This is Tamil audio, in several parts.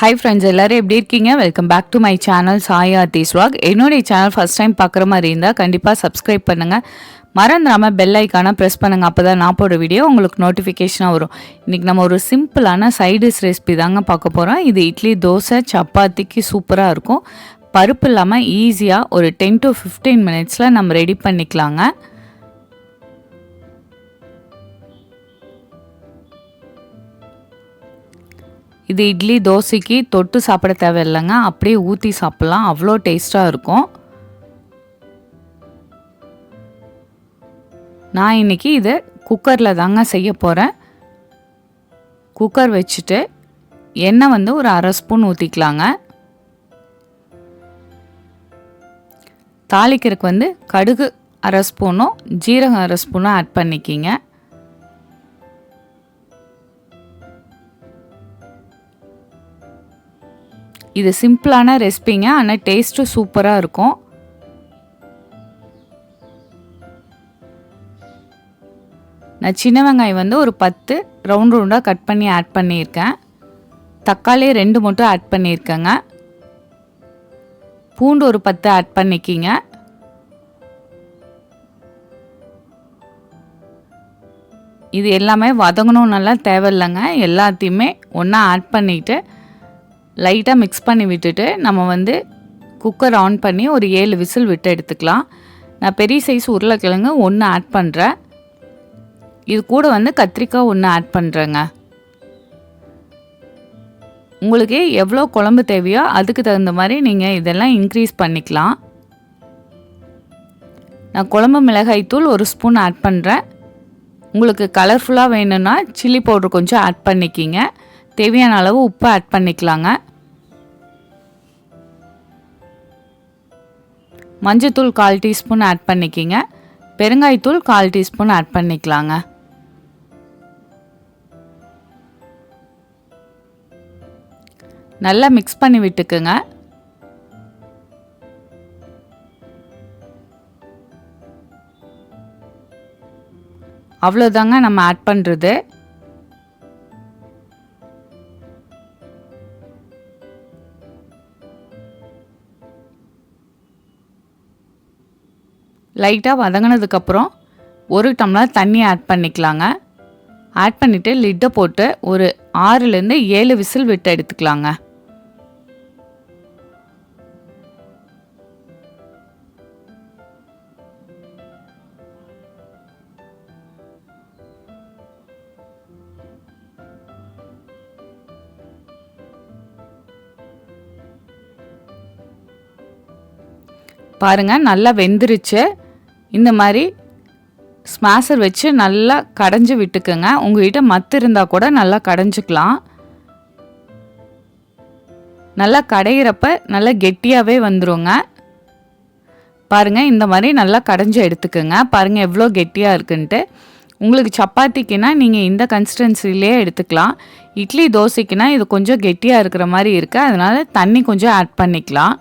Hi friends, எல்லாரும் எப்படி இருக்கீங்க? Welcome back to my channel Chaya Aarthi's vlog. என்னோட சேனல் ஃபர்ஸ்ட் டைம் பார்க்குற மாதிரி இருந்தால் கண்டிப்பாக சப்ஸ்கிரைப் பண்ணுங்கள். மறந்துடாமல் பெல் ஐக்கானை ப்ரெஸ் பண்ணுங்கள். அப்போ தான் நான் போடுற வீடியோ உங்களுக்கு நோட்டிஃபிகேஷனாக வரும். இன்றைக்கி நம்ம ஒரு சிம்பிளான சைடிஷ் ரெசிபி தாங்க பார்க்க போகிறோம். இது இட்லி, தோசை, சப்பாத்திக்கு சூப்பராக இருக்கும். பருப்பு இல்லாமல் ஈஸியாக ஒரு 10 to 15 மினிட்ஸில் நம்ம ரெடி பண்ணிக்கலாங்க. இது இட்லி தோசைக்கு தொட்டு சாப்பிட தேவையில்லைங்க, அப்படியே ஊற்றி சாப்பிட்லாம், அவ்வளோ டேஸ்ட்டாக இருக்கும். நான் இன்றைக்கி இதை குக்கரில் தாங்க செய்ய போகிறேன். குக்கர் வச்சுட்டு எண்ணெய் வந்து ஒரு 1/2 ஸ்பூன் ஊற்றிக்கலாங்க. தாளிக்கிறதுக்கு வந்து கடுகு 1/2 ஸ்பூனும் ஜீரகம் 1/2 ஸ்பூனும் ஆட் பண்ணிக்கிங்க. இது சிம்பிளான ரெசிபிங்க, ஆனால் டேஸ்ட்டும் சூப்பராக இருக்கும். நான் சின்ன வெங்காயம் வந்து ஒரு 10 ரவுண்ட் ரவுண்டாக கட் பண்ணி ஆட் பண்ணியிருக்கேன். தக்காளி 2 மட்டும் ஆட் பண்ணியிருக்கேங்க. பூண்டு ஒரு 10 ஆட் பண்ணிக்கிங்க. இது எல்லாமே வதங்கணும் நல்லா தேவையில்லைங்க. எல்லாத்தையுமே ஒன்றா ஆட் பண்ணிவிட்டு லைட்டாக மிக்ஸ் பண்ணி விட்டுட்டு நம்ம வந்து குக்கர் ஆன் பண்ணி ஒரு 7 விசில் விட்டு எடுத்துக்கலாம். நான் பெரிய சைஸ் உருளைக்கிழங்கு 1 ஆட் பண்ணுறேன். இது கூட வந்து கத்திரிக்காய் 1 ஆட் பண்ணுறேங்க. உங்களுக்கு எவ்வளோ குழம்பு தேவையோ அதுக்கு தகுந்த மாதிரி நீங்கள் இதெல்லாம் இன்க்ரீஸ் பண்ணிக்கலாம். நான் குழம்பு மிளகாய்த்தூள் 1 ஸ்பூன் ஆட் பண்ணுறேன். உங்களுக்கு கலர்ஃபுல்லாக வேணும்னா சில்லி பவுடர் கொஞ்சம் ஆட் பண்ணிக்கிங்க. தேவையான அளவு உப்பு ஆட் பண்ணிக்கலாங்க. மஞ்சத்தூள் 1/4 டீஸ்பூன் ஆட் பண்ணிக்கிங்க. பெருங்காயத்தூள் 1/4 டீஸ்பூன் ஆட் பண்ணிக்கலாங்க. நல்லா மிக்ஸ் பண்ணி விட்டுக்குங்க. அவ்வளோதாங்க நம்ம ஆட் பண்ணுறது. லைட்டாக வதங்கினதுக்கப்புறம் 1 டம்ளர் தண்ணி ஆட் பண்ணிக்கலாங்க. ஆட் பண்ணிவிட்டு லிட்டை போட்டு ஒரு 6லேருந்து 7 விசில் விட்டு எடுத்துக்கலாங்க. பாருங்கள் நல்லா வெந்துருச்சு. இந்த மாதிரி ஸ்மாஷர் வச்சு நல்லா கடைஞ்சி விட்டுக்குங்க. உங்கள்கிட்ட மத்து இருந்தால் கூட நல்லா கடைஞ்சிக்கலாம். நல்லா கடையிறப்ப நல்லா கெட்டியாகவே வந்துருங்க. பாருங்கள் இந்த மாதிரி நல்லா கடைஞ்சி எடுத்துக்கோங்க. பாருங்கள் எவ்வளோ கெட்டியாக இருக்குன்ட்டு. உங்களுக்கு சப்பாத்திக்குன்னா நீங்கள் இந்த கன்சிஸ்டன்சிலே எடுத்துக்கலாம். இட்லி தோசைக்குன்னா இது கொஞ்சம் கெட்டியாக இருக்கிற மாதிரி இருக்குது, அதனால் தண்ணி கொஞ்சம் ஆட் பண்ணிக்கலாம்.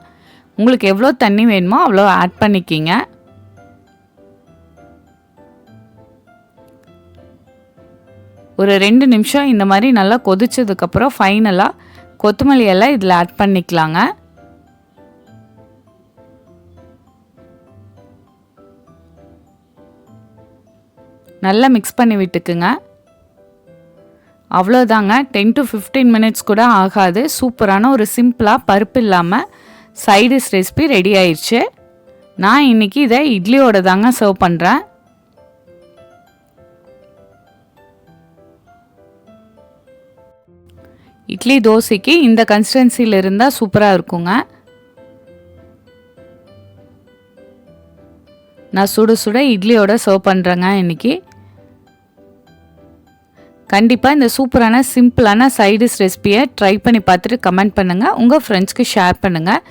உங்களுக்கு எவ்வளோ தண்ணி வேணுமோ அவ்வளோ ஆட் பண்ணிக்கிங்க. ஒரு 2 நிமிஷம் இந்த மாதிரி நல்லா கொதிச்சதுக்கப்புறம் ஃபைனலாக கொத்தமல்லி எல்லாம் இதில் ஆட் பண்ணிக்கலாங்க. நல்லா மிக்ஸ் பண்ணி விட்டுக்குங்க. அவ்வளோதாங்க, 10 to 15 மினிட்ஸ் கூட ஆகாது. சூப்பரான ஒரு சிம்பிளாக பருப்பு இல்லாமல் சைடிஷ் ரெசிபி ரெடி ஆயிடுச்சு. நான் இன்றைக்கி இதை இட்லியோட தாங்க சர்வ் பண்ணுறேன். இட்லி தோசைக்கு இந்த கன்சிஸ்டன்சியில் இருந்தால் சூப்பராக இருக்குங்க. நான் சுட சுட இட்லியோட சர்வ் பண்ணுறேங்க இன்றைக்கி. கண்டிப்பாக இந்த சூப்பரான சிம்பிளான சைடிஷ் ரெசிபியை ட்ரை பண்ணி பார்த்துட்டு கமெண்ட் பண்ணுங்கள். உங்கள் ஃப்ரெண்ட்ஸ்க்கு ஷேர் பண்ணுங்கள்.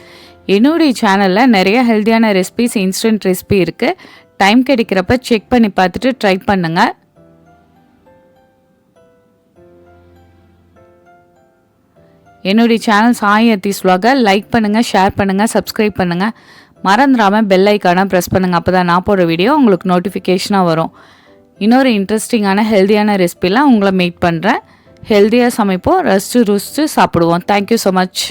என்னுடைய சேனலில் நிறைய ஹெல்த்தியான ரெசிபிஸ், இன்ஸ்டன்ட் ரெசிபி இருக்குது. டைம் கிடைக்கிறப்ப செக் பண்ணி பார்த்துட்டு ட்ரை பண்ணுங்கள். என்னுடைய channel Sai Aarthi's vlog like பண்ணுங்கள், ஷேர் பண்ணுங்கள், சப்ஸ்கிரைப் பண்ணுங்கள். மறந்துடாமல் பெல் ஐக்கானை ப்ரெஸ் பண்ணுங்கள். அப்போ தான் நான் போடுற வீடியோ உங்களுக்கு நோட்டிஃபிகேஷனாக வரும். இன்னொரு இன்ட்ரெஸ்டிங்கான ஹெல்த்தியான ரெசிபிலாம் உங்களை மீட் பண்ணுறேன். ஹெல்த்தியாக சமைப்போம், ரசித்து ருசித்து சாப்பிடுவோம். Thank you so much.